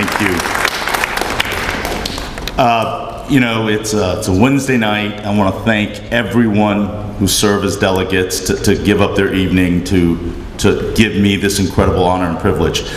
Thank you. You know, it's a Wednesday night. I want to thank everyone who served as delegates to give up their evening to give me this incredible honor and privilege.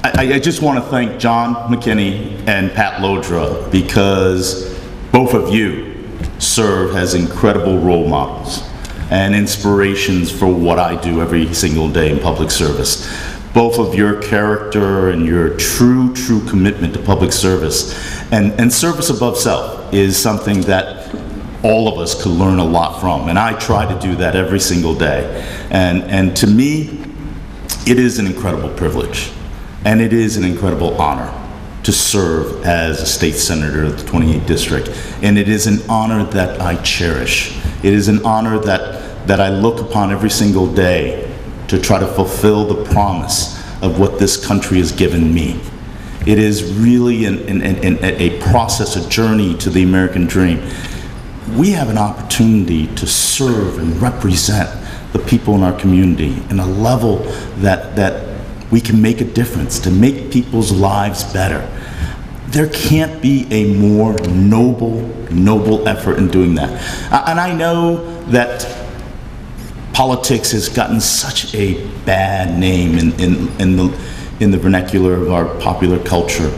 I just want to thank John McKinney and Pat Llodra, because both of you serve as incredible role models and inspirations for what I do every single day in public service. Both of your character and your true commitment to public service and service above self is something that all of us could learn a lot from, and I try to do that every single day. And to me, it is an incredible privilege, and it is an incredible honor to serve as a state senator of the 28th District, and it is an honor that I cherish. It is an honor that I look upon every single day to try to fulfill the promise of what this country has given me. It is really a process, a journey to the American dream. We have an opportunity to serve and represent the people in our community in a level that we can make a difference, to make people's lives better. There can't be a more noble effort in doing that. And I know that politics has gotten such a bad name in the vernacular of our popular culture.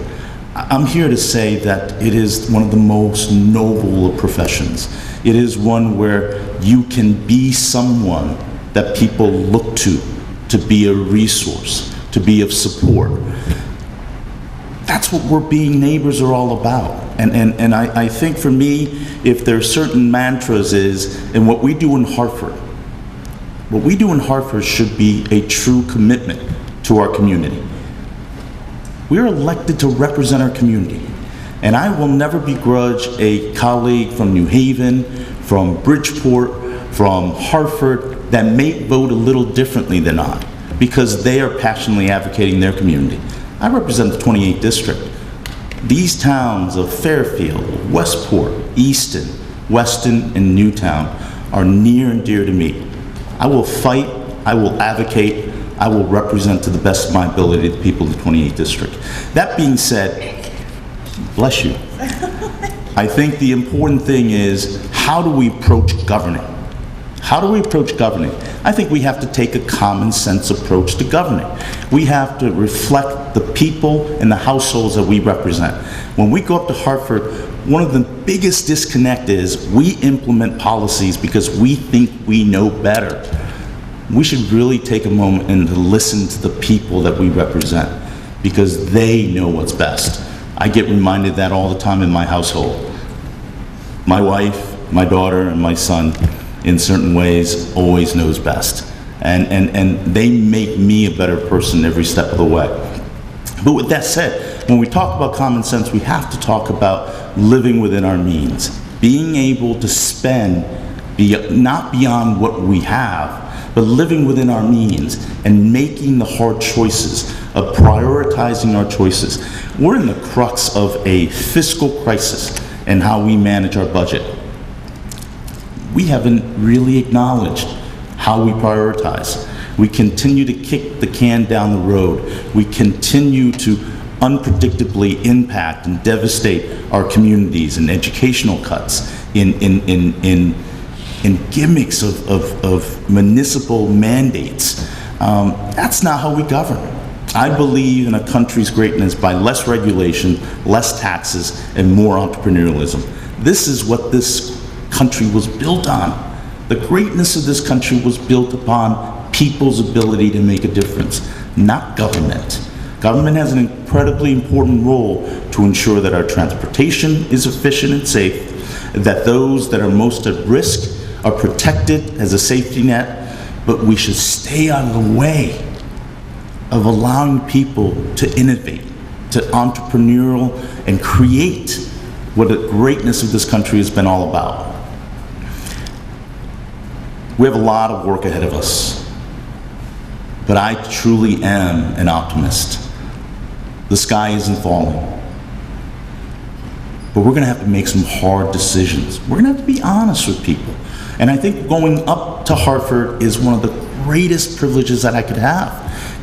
I'm here to say that it is one of the most noble of professions. It is one where you can be someone that people look to be a resource, to be of support. That's what we're being neighbors are all about. And I think for me, if there's certain mantras is, and what we do in Hartford should be a true commitment to our community. We're elected to represent our community. And I will never begrudge a colleague from New Haven, from Bridgeport, from Hartford, that may vote a little differently than I, because they are passionately advocating their community. I represent the 28th District. These towns of Fairfield, Westport, Easton, Weston, and Newtown are near and dear to me. I will fight, I will advocate, I will represent to the best of my ability the people of the 28th District. That being said, bless you. I think the important thing is, how do we approach governing? How do we approach governing? I think we have to take a common sense approach to governing. We have to reflect the people and the households that we represent. When we go up to Hartford, one of the biggest disconnect is we implement policies because we think we know better. We should really take a moment and listen to the people that we represent, because they know what's best. I get reminded that all the time in my household. My wife, my daughter, and my son, in certain ways, always knows best. And they make me a better person every step of the way. But with that said, when we talk about common sense, we have to talk about living within our means. Being able to spend, not beyond what we have, but living within our means and making the hard choices, of prioritizing our choices. We're in the crux of a fiscal crisis and how we manage our budget. We haven't really acknowledged how we prioritize. We continue to kick the can down the road. We continue to unpredictably impact and devastate our communities in educational cuts, in gimmicks of municipal mandates. That's not how we govern. I believe in a country's greatness by less regulation, less taxes, and more entrepreneurialism. This is what this country was built on. The greatness of this country was built upon people's ability to make a difference, not government. Government has an incredibly important role to ensure that our transportation is efficient and safe, that those that are most at risk are protected as a safety net, but we should stay out of the way of allowing people to innovate, to entrepreneurial, and create what the greatness of this country has been all about. We have a lot of work ahead of us, but I truly am an optimist. The sky isn't falling, but we're gonna have to make some hard decisions. We're gonna have to be honest with people. And I think going up to Hartford is one of the greatest privileges that I could have,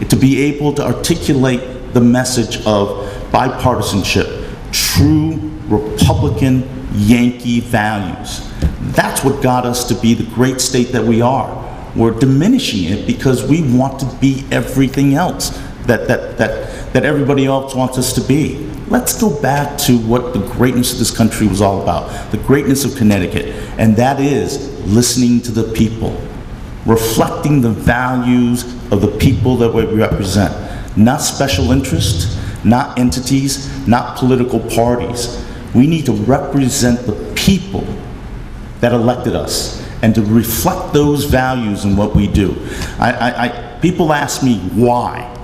to be able to articulate the message of bipartisanship, true Republican Yankee values. That's what got us to be the great state that we are. We're diminishing it because we want to be everything else that everybody else wants us to be. Let's go back to what the greatness of this country was all about, the greatness of Connecticut, and that is listening to the people, reflecting the values of the people that we represent, not special interests, not entities, not political parties. We need to represent the people that elected us and to reflect those values in what we do. People ask me why.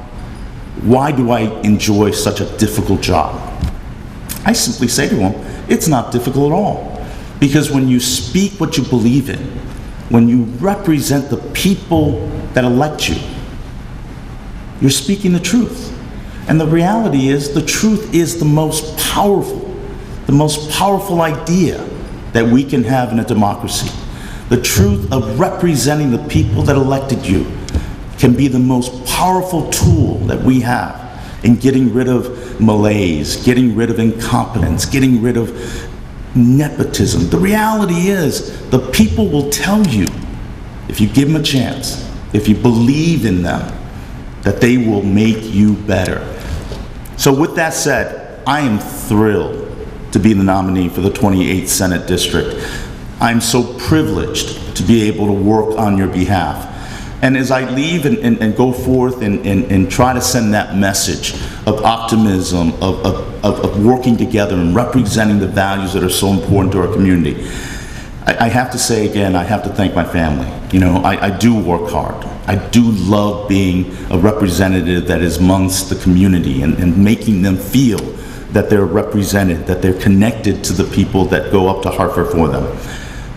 Why do I enjoy such a difficult job? I simply say to them, it's not difficult at all. Because when you speak what you believe in, when you represent the people that elect you, you're speaking the truth. And the reality is, the truth is the most powerful idea that we can have in a democracy. The truth of representing the people that elected you can be the most powerful tool that we have in getting rid of malaise, getting rid of incompetence, getting rid of nepotism. The reality is, the people will tell you, if you give them a chance, if you believe in them, that they will make you better. So with that said, I am thrilled to be the nominee for the 28th Senate District. I'm so privileged to be able to work on your behalf. And as I leave and go forth and try to send that message of optimism, of working together and representing the values that are so important to our community, I have to say again, I have to thank my family. You know, I do work hard. I do love being a representative that is amongst the community and making them feel that they're represented, that they're connected to the people that go up to Hartford for them.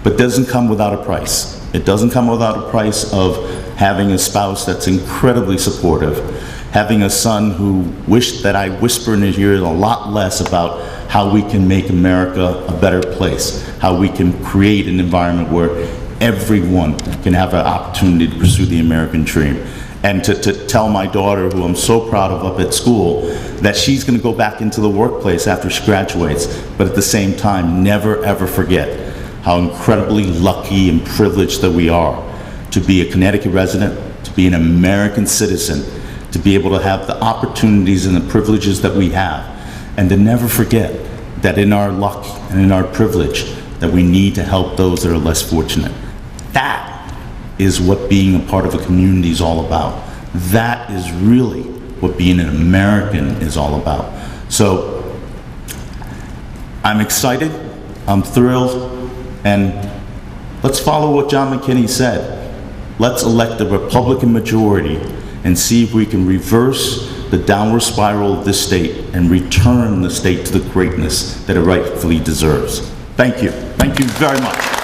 But it doesn't come without a price. It doesn't come without a price of having a spouse that's incredibly supportive, having a son who wished that I whisper in his ear a lot less about how we can make America a better place, how we can create an environment where everyone can have an opportunity to pursue the American dream. And to tell my daughter, who I'm so proud of up at school, that she's going to go back into the workplace after she graduates, but at the same time, never ever forget how incredibly lucky and privileged that we are to be a Connecticut resident, to be an American citizen, to be able to have the opportunities and the privileges that we have, and to never forget that in our luck and in our privilege, that we need to help those that are less fortunate. That is what being a part of a community is all about. That is really what being an American is all about. So I'm excited, I'm thrilled, and let's follow what John McKinney said. Let's elect a Republican majority and see if we can reverse the downward spiral of this state and return the state to the greatness that it rightfully deserves. Thank you. Thank you very much.